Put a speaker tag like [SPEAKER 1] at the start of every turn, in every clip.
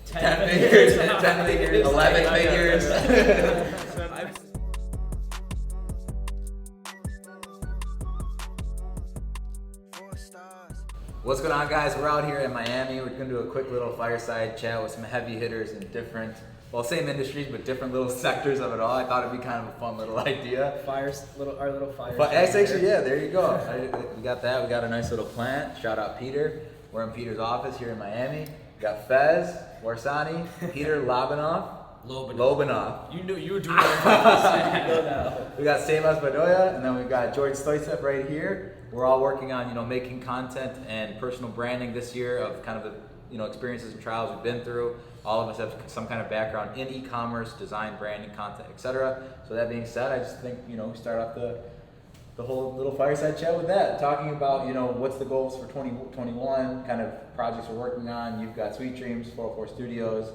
[SPEAKER 1] 10 figures, 10 figures, 11 figures. What's going on, guys? We're out here in Miami. We're going to do a quick little fireside chat with some heavy hitters in different, well, same industries, but different little sectors of it all. I thought it'd be kind of a fun little idea.
[SPEAKER 2] Our little fire.
[SPEAKER 1] But actually, yeah, there you go. We got that. We got a nice little plant. Shout out Peter. We're in Peter's office here in Miami. We got Faiz Warsani, Peter Lobanov.
[SPEAKER 2] You knew you were doing it.
[SPEAKER 1] We got Sebas Bedoya, and then we got Stoitzev right here. We're all working on, making content and personal branding this year of kind of the, experiences and trials we've been through. All of us have some kind of background in e-commerce, design, branding, content, etc. So that being said, I just think, we start off the whole little fireside chat with that, talking about, what's the goals for 2021, kind of projects we're working on. You've got Sweet Dreams, 404 Studios.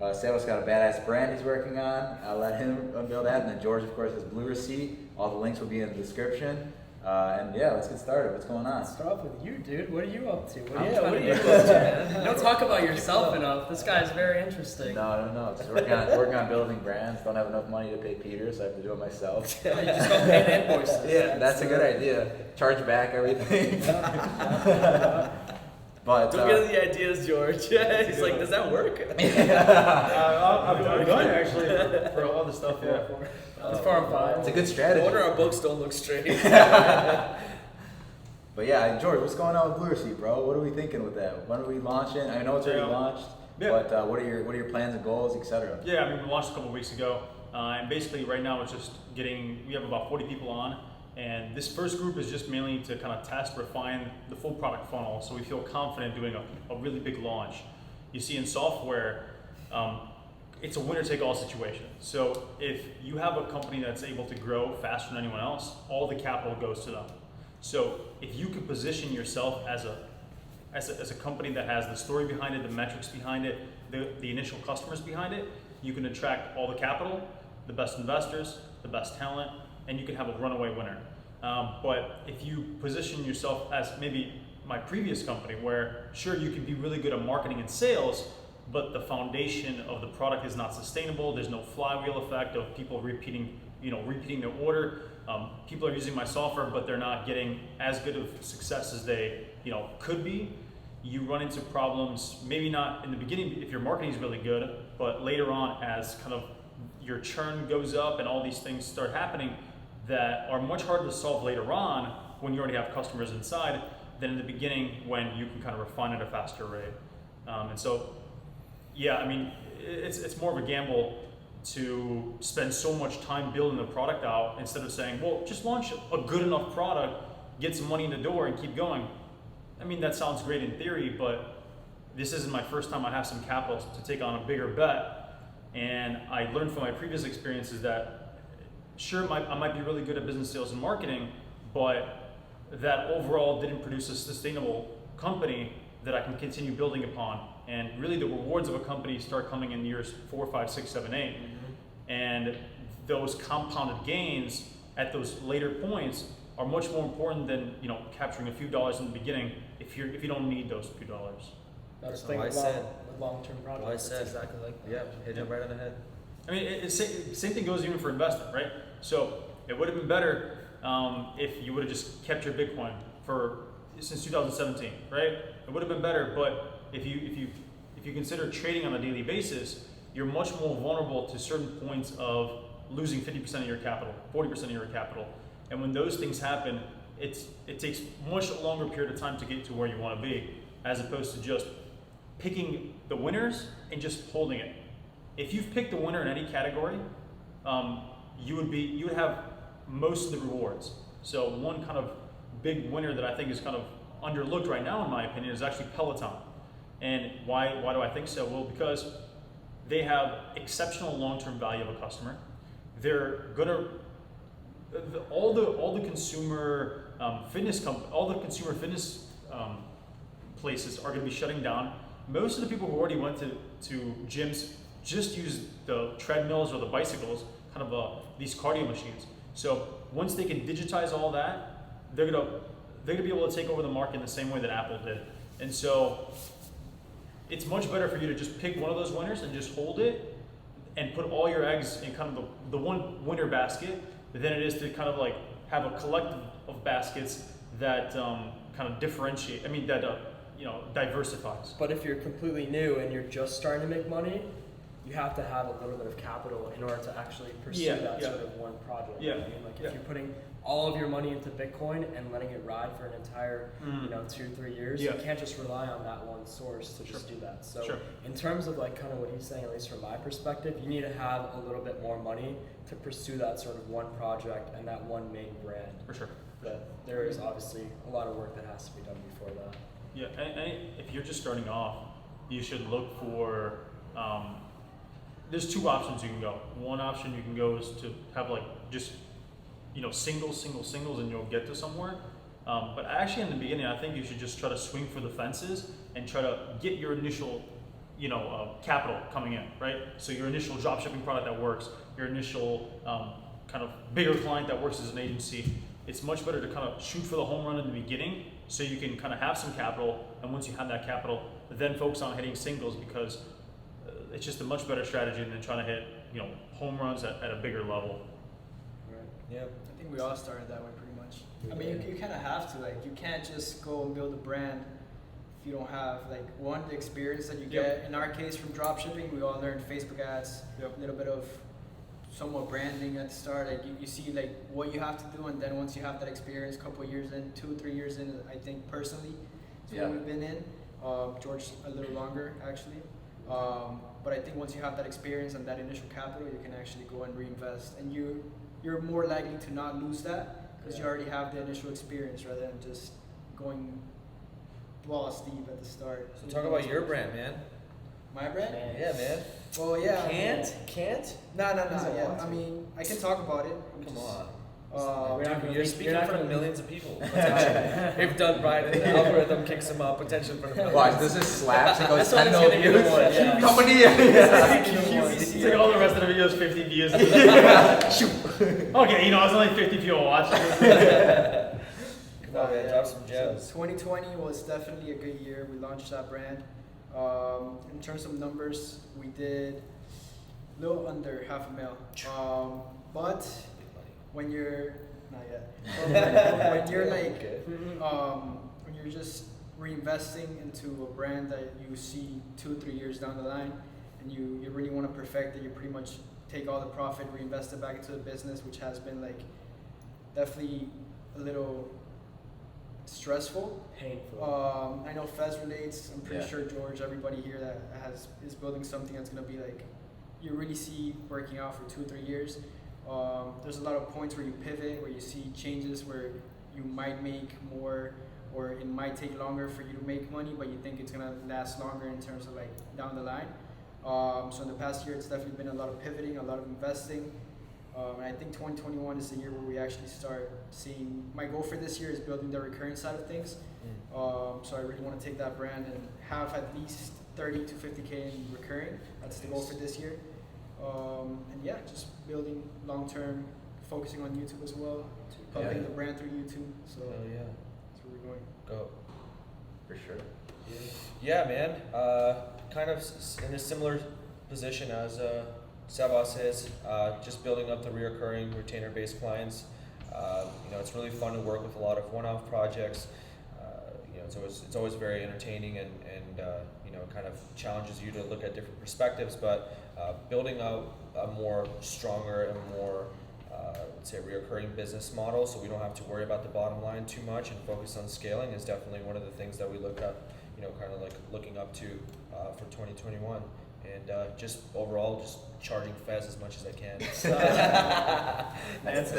[SPEAKER 1] Sebas got a badass brand he's working on. I'll let him unveil that. And then George, of course, has Blue Receipt. All the links will be in the description. And yeah, let's get started. What's going on?
[SPEAKER 2] Let's start off with you, dude. What are you up to?
[SPEAKER 1] What are
[SPEAKER 2] you up to, man? Don't talk about yourself enough. This guy's very interesting.
[SPEAKER 1] No. Just working on building brands. Don't have enough money to pay Peter, so I have to do it myself.
[SPEAKER 2] You just go pay the invoices.
[SPEAKER 1] Yeah, that's a good idea. Charge back everything. But
[SPEAKER 2] don't get the ideas, George. He's like, does that work?
[SPEAKER 3] I've done it actually for all the stuff. Yeah.
[SPEAKER 2] It's far and fine.
[SPEAKER 1] It's a good strategy.
[SPEAKER 2] No wonder our books don't look straight.
[SPEAKER 1] But yeah, George, what's going on with Blue Receipt, bro? What are we thinking with that? When are we launching? I know it's already launched, but what are your plans and goals, etc.?
[SPEAKER 3] Yeah, we launched a couple weeks ago, and basically right now it's just we have about 40 people on, and this first group is just mainly to kind of test, refine the full product funnel, so we feel confident doing a really big launch. You see, in software, it's a winner-take-all situation. So if you have a company that's able to grow faster than anyone else, all the capital goes to them. So if you can position yourself as a company that has the story behind it, the metrics behind it, the initial customers behind it, you can attract all the capital, the best investors, the best talent, and you can have a runaway winner. But if you position yourself as maybe my previous company, where sure you can be really good at marketing and sales, but the foundation of the product is not sustainable. There's no flywheel effect of people repeating their order. People are using my software, but they're not getting as good of success as they, could be. You run into problems, maybe not in the beginning if your marketing is really good, but later on as kind of your churn goes up and all these things start happening that are much harder to solve later on when you already have customers inside than in the beginning when you can kind of refine at a faster rate. And so, yeah, it's more of a gamble to spend so much time building the product out instead of saying, well, just launch a good enough product, get some money in the door and keep going. That sounds great in theory, but this isn't my first time I have some capital to take on a bigger bet. And I learned from my previous experiences that sure, I might be really good at business sales and marketing, but that overall didn't produce a sustainable company that I can continue building upon. And really the rewards of a company start coming in years 4, 5, 6, 7, 8. Mm-hmm. And those compounded gains at those later points are much more important than capturing a few dollars in the beginning if you don't need those few dollars.
[SPEAKER 2] That's the thing about long-term projects. It's exactly like that.
[SPEAKER 4] Yeah, hit it right on the head.
[SPEAKER 3] Same thing goes even for investment, right? So it would have been better if you would have just kept your Bitcoin since 2017, right? It would have been better, but if you consider trading on a daily basis, you're much more vulnerable to certain points of losing 50% of your capital, 40% of your capital. And when those things happen, it takes much longer period of time to get to where you want to be, as opposed to just picking the winners and just holding it. If you've picked the winner in any category, you would have most of the rewards. So one kind of big winner that I think is kind of underlooked right now, in my opinion, is actually Peloton. And why do I think so? Well, because they have exceptional long-term value of a customer. They're gonna all the consumer fitness places are gonna be shutting down. Most of the people who already went to gyms just use the treadmills or the bicycles, kind of these cardio machines. So once they can digitize all that, they're gonna be able to take over the market in the same way that Apple did. And so it's much better for you to just pick one of those winners and just hold it and put all your eggs in kind of the one winner basket than it is to kind of like have a collective of baskets that kind of differentiate. I mean that diversifies.
[SPEAKER 2] But if you're completely new and you're just starting to make money, you have to have a little bit of capital in order to actually pursue that sort of one project.
[SPEAKER 3] Yeah.
[SPEAKER 2] I mean, like if you're putting all of your money into Bitcoin and letting it ride for an entire 2-3 years, you can't just rely on that one source to just do that. So in terms of like kind of what he's saying, at least from my perspective, you need to have a little bit more money to pursue that sort of one project and that one main brand.
[SPEAKER 3] For sure.
[SPEAKER 2] But there is obviously a lot of work that has to be done before that.
[SPEAKER 3] Yeah, and if you're just starting off, you should look for, there's two options you can go. One option you can go is to have like just, singles, and you'll get to somewhere. But actually in the beginning, I think you should just try to swing for the fences and try to get your initial, capital coming in, right? So your initial dropshipping product that works, your initial kind of bigger client that works as an agency. It's much better to kind of shoot for the home run in the beginning so you can kind of have some capital, and once you have that capital, then focus on hitting singles, because it's just a much better strategy than trying to hit, home runs at a bigger level.
[SPEAKER 4] Right. Yeah. I think we all started that way pretty much. I mean, you kind of have to, like, you can't just go and build a brand if you don't have, like, one, the experience that you get. In our case, from dropshipping, we all learned Facebook ads, a little bit of somewhat branding at the start. Like you see like what you have to do, and then once you have that experience, a couple of years in, 2-3 years in, I think personally, is what we've been in. George a little longer actually. But I think once you have that experience and that initial capital, you can actually go and reinvest, and you're more likely to not lose that because you already have the initial experience rather than just going balls deep at the start.
[SPEAKER 5] So talk about your brand, man.
[SPEAKER 4] My brand?
[SPEAKER 5] Yeah, man.
[SPEAKER 4] Well, yeah.
[SPEAKER 5] Can't?
[SPEAKER 4] No. Yeah. I mean, I can talk about it.
[SPEAKER 5] Come on. You're speaking in front of millions of people.
[SPEAKER 2] If done right, and the algorithm kicks them up, potential for millions.
[SPEAKER 1] Watch, this is slaps. It goes
[SPEAKER 2] This
[SPEAKER 1] 10
[SPEAKER 2] one's
[SPEAKER 1] views.
[SPEAKER 2] yeah.
[SPEAKER 1] Company.
[SPEAKER 3] It's like all the rest of the videos, 50 views. Okay, it's only 50 people watching.
[SPEAKER 5] Come on, man, drop some gems.
[SPEAKER 4] So 2020 was definitely a good year. We launched that brand. In terms of numbers, we did a little under $500,000. But when you're not yet, when you're like when you're just reinvesting into a brand that you see 2-3 years down the line, and you really want to perfect it, you pretty much take all the profit, reinvest it back into the business, which has been like definitely a little stressful.
[SPEAKER 2] Painful.
[SPEAKER 4] I know Faiz relates. I'm pretty sure George, everybody here that is building something that's gonna be like you really see working out for 2-3 years. There's a lot of points where you pivot, where you see changes where you might make more, or it might take longer for you to make money, but you think it's gonna last longer in terms of like down the line. So in the past year, it's definitely been a lot of pivoting, a lot of investing. And I think 2021 is the year where we actually start seeing, my goal for this year is building the recurring side of things. So I really want to take that brand and have at least 30 to 50K in recurring. That's the goal for this year. And yeah, just building long-term, focusing on YouTube as well, pumping the brand through YouTube. So that's where we're going.
[SPEAKER 5] Go.
[SPEAKER 1] For sure.
[SPEAKER 5] Yeah, man. Kind of in a similar position as Sebas is, just building up the reoccurring retainer-based clients. It's really fun to work with a lot of one-off projects. It's always very entertaining and kind of challenges you to look at different perspectives. But building out a more stronger and more let's say reoccurring business model, so we don't have to worry about the bottom line too much and focus on scaling, is definitely one of the things that we look at. Kind of like looking up to for 2021. And just overall, just charging Faiz as much as I can.
[SPEAKER 2] Vance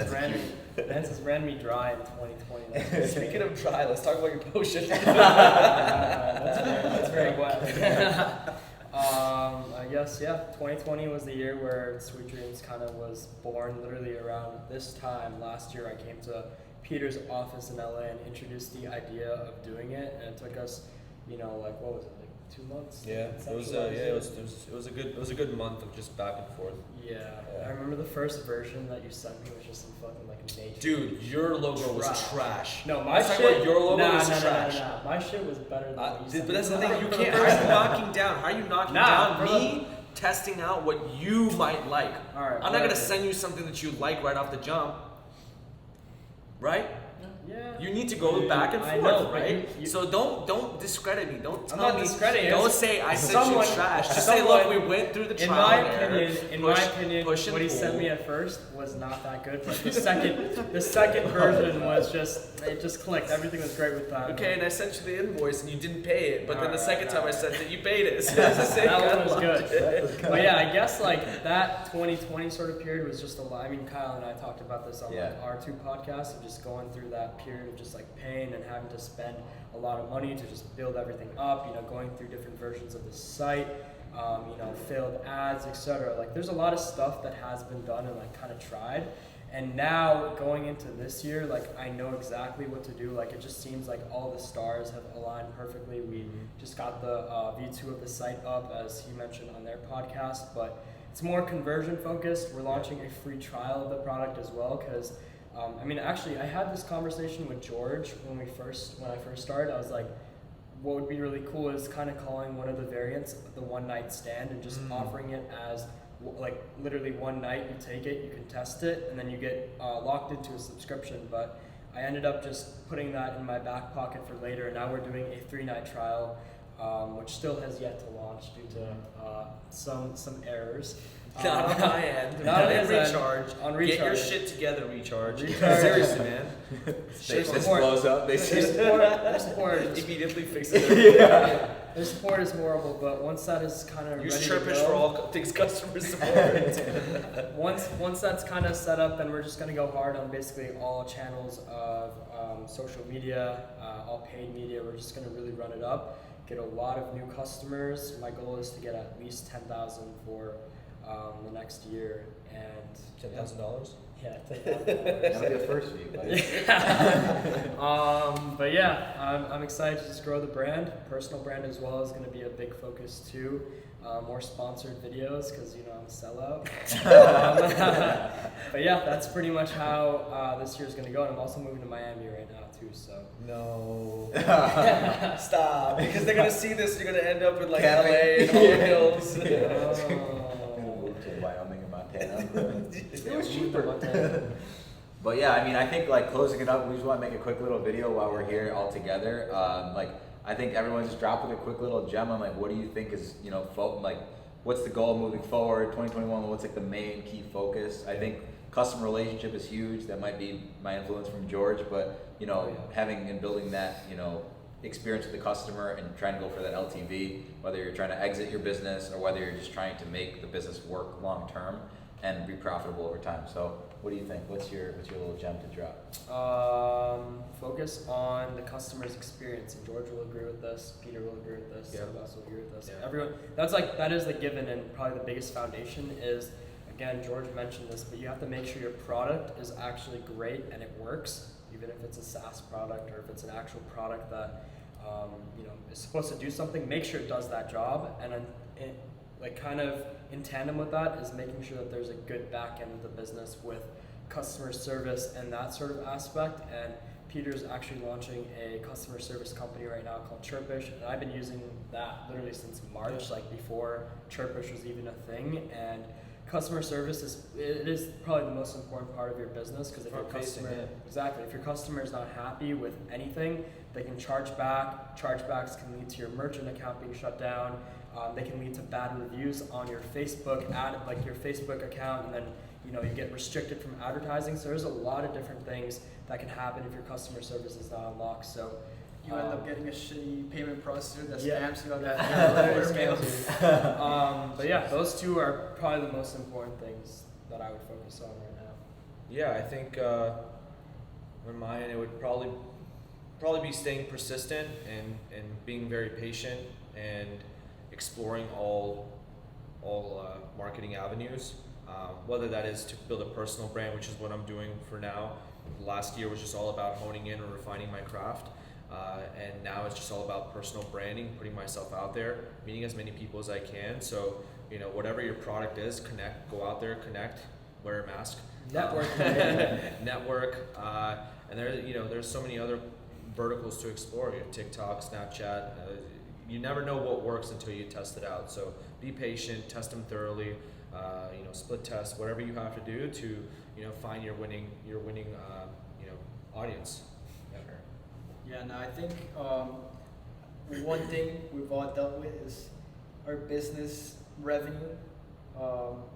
[SPEAKER 2] has ran me dry in 2020.
[SPEAKER 5] Speaking of dry, let's talk about your potion.
[SPEAKER 2] That's very wet. I guess, 2020 was the year where Sweet Dreams kind of was born. Literally around this time last year, I came to Peter's office in LA and introduced the idea of doing it. And it took us, what was it, like 2 months.
[SPEAKER 5] Yeah, it was it was a good month of just back and forth.
[SPEAKER 2] Yeah, I remember the first version that you sent me was just some fucking like nature.
[SPEAKER 5] Dude, your logo was trash.
[SPEAKER 2] No, my shit.
[SPEAKER 5] About your logo was trash.
[SPEAKER 2] Nah. My shit was better than what you sent
[SPEAKER 5] But that's
[SPEAKER 2] me.
[SPEAKER 5] the thing, you can't. How are you knocking down? How are you knocking down me testing out what you might like?
[SPEAKER 2] All right,
[SPEAKER 5] I'm not gonna send you something that you like right off the jump, right?
[SPEAKER 2] Yeah.
[SPEAKER 5] You need to go back and forth,
[SPEAKER 2] know,
[SPEAKER 5] right? So don't discredit me. Don't tell
[SPEAKER 2] I'm not
[SPEAKER 5] me.
[SPEAKER 2] discrediting.
[SPEAKER 5] Don't say I sent you trash. Just say, look, we went through the trial and error.
[SPEAKER 2] In my opinion, what he sent me at first was not that good. But the second version was it just clicked. Everything was great with that.
[SPEAKER 5] Okay, and I sent you the invoice and you didn't pay it. But then the second time I sent it, you paid it. So
[SPEAKER 2] that one was good. But yeah, I guess like that 2020 sort of period was just a lot. I mean, Kyle and I talked about this on like our 2 podcasts of just going through that period of just like pain and having to spend a lot of money to just build everything up, going through different versions of the site, failed ads, etc. Like there's a lot of stuff that has been done and like kind of tried. And now going into this year, like I know exactly what to do. Like it just seems like all the stars have aligned perfectly. We just got the V2 of the site up, as he mentioned on their podcast, but it's more conversion focused. We're launching a free trial of the product as well, because I had this conversation with George when I first started. I was like, what would be really cool is kind of calling one of the variants the one night stand and just offering it as like literally one night you take it, you can test it, and then you get locked into a subscription. But I ended up just putting that in my back pocket for later, and now we're doing a 3-night trial, which still has yet to launch due to some errors.
[SPEAKER 5] Not on my end.
[SPEAKER 2] Not on his
[SPEAKER 5] Recharge.
[SPEAKER 2] On Recharge.
[SPEAKER 5] Get your shit together, Recharge. Seriously, man.
[SPEAKER 1] This blows up. Their
[SPEAKER 2] support
[SPEAKER 5] immediately fixes it.
[SPEAKER 2] Their support is horrible, but once that is kind of
[SPEAKER 5] use
[SPEAKER 2] ready
[SPEAKER 5] Chirpish
[SPEAKER 2] to go,
[SPEAKER 5] for all things customer support.
[SPEAKER 2] once that's kind of set up, then we're just going to go hard on basically all channels of social media, all paid media. We're just going to really run it up, get a lot of new customers. My goal is to get at least 10,000 for the next year, and
[SPEAKER 5] $10,000.
[SPEAKER 2] Yeah,
[SPEAKER 1] that'll be a first for you, buddy.
[SPEAKER 2] But yeah, I'm excited to just grow the brand. Personal brand as well is going to be a big focus too. More sponsored videos because I'm a sellout. But yeah, that's pretty much how this year is going to go. And I'm also moving to Miami right now too. So
[SPEAKER 5] no, stop, because they're gonna see this. You're gonna end up in like LA and all the hills.
[SPEAKER 1] To Wyoming and Montana. It was cheaper. But yeah, I think like closing it up, we just want to make a quick little video while we're here all together. I think everyone just drop with a quick little gem on like what do you think is what's the goal moving forward 2021? What's like the main key focus? I think customer relationship is huge. That might be my influence from George, but having and building that experience with the customer and trying to go for that LTV, whether you're trying to exit your business or whether you're just trying to make the business work long term and be profitable over time. So what do you think? What's your little gem to drop?
[SPEAKER 2] Focus on the customer's experience, and George will agree with this, Peter will agree with this, Sebas will agree with this.
[SPEAKER 5] Yeah.
[SPEAKER 2] Everyone, that is the given, and probably the biggest foundation is, again, George mentioned this, but you have to make sure your product is actually great and it works, even if it's a SaaS product or if it's an actual product that is supposed to do something. Make sure it does that job, and then kind of in tandem with that is making sure that there's a good back end of the business with customer service and that sort of aspect. And Peter's actually launching a customer service company right now called Chirpish, and I've been using that literally since March, like before Chirpish was even a thing. And customer service is probably the most important part of your business, because if your customer is not happy with anything, they can charge back. Chargebacks can lead to your merchant account being shut down. They can lead to bad reviews on your Facebook your Facebook account, and then you get restricted from advertising. So there's a lot of different things that can happen if your customer service is not unlocked. So
[SPEAKER 4] you end up getting a shitty payment processor that spams you on
[SPEAKER 2] that. But yeah, those two are probably the most important things that I would focus on right now.
[SPEAKER 5] Yeah, I think on my end it would probably be staying persistent and being very patient and exploring all marketing avenues, whether that is to build a personal brand, which is what I'm doing for now. Last year was just all about honing in and refining my craft. And now it's just all about personal branding, putting myself out there, meeting as many people as I can. So, whatever your product is, connect, go out there, connect, wear a mask.
[SPEAKER 2] Network.
[SPEAKER 5] Network. And there's so many other verticals to explore. You have TikTok, Snapchat. You never know what works until you test it out. So be patient, test them thoroughly, split test, whatever you have to do to, find your winning audience.
[SPEAKER 4] Yeah, no, I think one thing we've all dealt with is our business revenue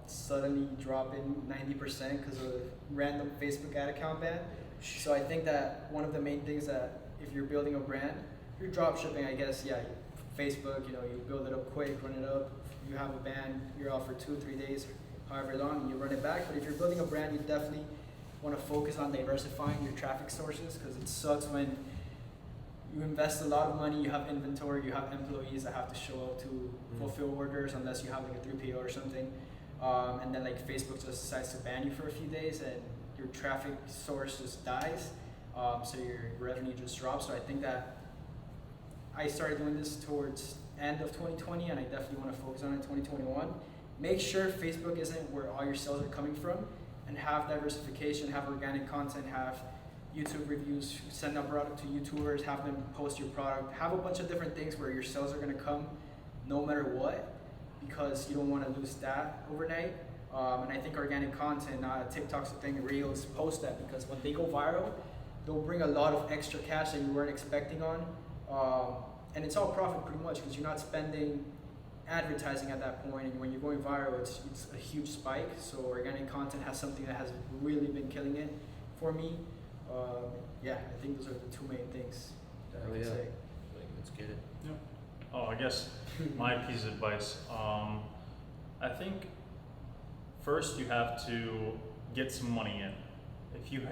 [SPEAKER 4] suddenly dropping 90% because of a random Facebook ad account ban. So I think that one of the main things that if you're building a brand, if you're drop shipping, I guess, yeah, Facebook, you build it up quick, run it up. You have a ban, you're out for 2 or 3 days, however long, and you run it back. But if you're building a brand, you definitely want to focus on diversifying your traffic sources, because it sucks when you invest a lot of money, you have inventory, you have employees that have to show up to fulfill orders unless you have like a 3PO or something. And then like Facebook just decides to ban you for a few days and your traffic source just dies. So your revenue just drops. So I think that I started doing this towards end of 2020 and I definitely want to focus on it in 2021. Make sure Facebook isn't where all your sales are coming from, and have diversification, have organic content, have YouTube reviews, send out product to YouTubers, have them post your product, have a bunch of different things where your sales are going to come no matter what, because you don't want to lose that overnight. And I think organic content, TikTok's the thing, Reels, post that, because when they go viral, they'll bring a lot of extra cash that you weren't expecting on. And it's all profit pretty much, because you're not spending advertising at that point, and when you're going viral, it's a huge spike. So organic content has something that has really been killing it for me. I think those are the 2 main things that I can say.
[SPEAKER 5] Let's get it.
[SPEAKER 3] Yeah. Oh, I guess my piece of advice. I think first you have to get some money in. If you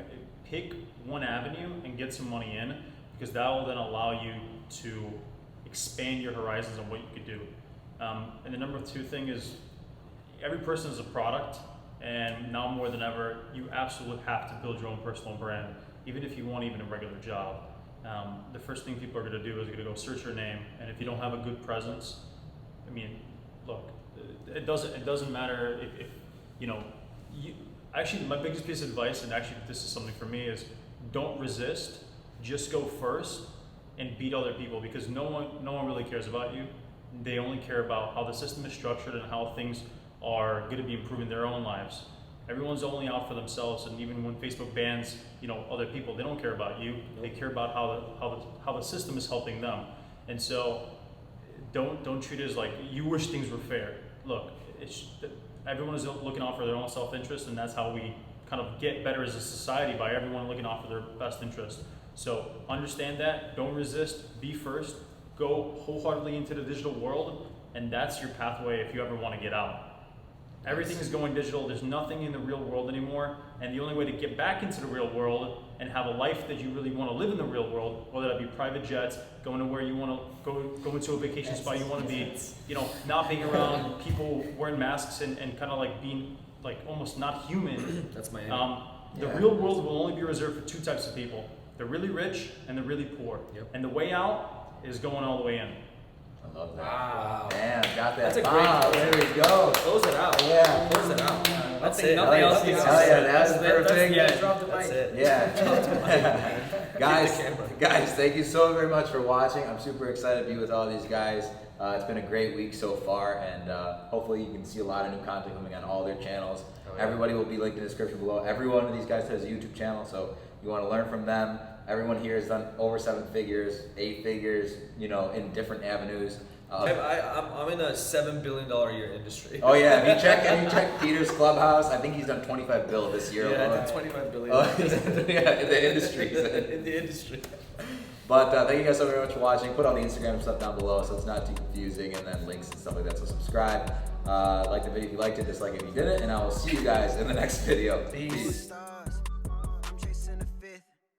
[SPEAKER 3] pick one avenue and get some money in, because that will then allow you to expand your horizons on what you could do. And the number 2 thing is, every person is a product, and now more than ever, you absolutely have to build your own personal brand, even if you want even a regular job. The first thing people are going to do is going to go search your name, and if you don't have a good presence, look, it doesn't matter if actually my biggest piece of advice, and actually this is something for me, is don't resist, just go first and beat other people, because no one really cares about you. They only care about how the system is structured and how things are going to be improving their own lives. Everyone's only out for themselves, and even when Facebook bans, other people, they don't care about you. They care about how the system is helping them. And so, don't treat it as like you wish things were fair. Look, everyone is looking out for their own self-interest, and that's how we kind of get better as a society, by everyone looking out for their best interest. So understand that. Don't resist. Be first. Go wholeheartedly into the digital world, and that's your pathway if you ever want to get out. Everything is going digital. There's nothing in the real world anymore, and the only way to get back into the real world and have a life that you really want to live in the real world, whether that be private jets, going to where you want to go into a vacation spot you want to be, not being around people wearing masks and kind of like being like almost not human.
[SPEAKER 5] That's my aim.
[SPEAKER 3] The real world will only be reserved for 2 types of people: the really rich and the really poor.
[SPEAKER 5] Yep.
[SPEAKER 3] And the way out is going all the way in.
[SPEAKER 1] I love that.
[SPEAKER 5] Wow.
[SPEAKER 1] Damn, got that.
[SPEAKER 5] That's a great
[SPEAKER 1] There we go.
[SPEAKER 5] Close it out.
[SPEAKER 1] Yeah.
[SPEAKER 5] Close it out. That's it.
[SPEAKER 2] Nothing else needs to be said.
[SPEAKER 1] That's perfect.
[SPEAKER 2] Yeah,
[SPEAKER 4] Drop the
[SPEAKER 5] That's
[SPEAKER 4] mic.
[SPEAKER 5] it.
[SPEAKER 1] Yeah. guys,
[SPEAKER 5] camera.
[SPEAKER 1] thank you so very much for watching. I'm super excited to be with all these guys. It's been a great week so far, and hopefully you can see a lot of new content coming on all their channels.
[SPEAKER 5] Oh, yeah.
[SPEAKER 1] Everybody will be linked in the description below. Every one of these guys has a YouTube channel, so you want to learn from them. Everyone here has done over 7 figures, 8 figures, in different avenues.
[SPEAKER 5] I'm in a $7 billion a year industry.
[SPEAKER 1] Oh yeah, if you check Peter's Clubhouse, I think he's done 25 bill this year.
[SPEAKER 5] Yeah, 25 billion.
[SPEAKER 1] Yeah, in the industry.
[SPEAKER 5] In the industry.
[SPEAKER 1] But thank you guys so very much for watching. Put all the Instagram stuff down below so it's not too confusing, and then links and stuff like that. So subscribe, like the video if you liked it, dislike it if you didn't, and I will see you guys in the next video.
[SPEAKER 5] Peace.
[SPEAKER 6] Stars.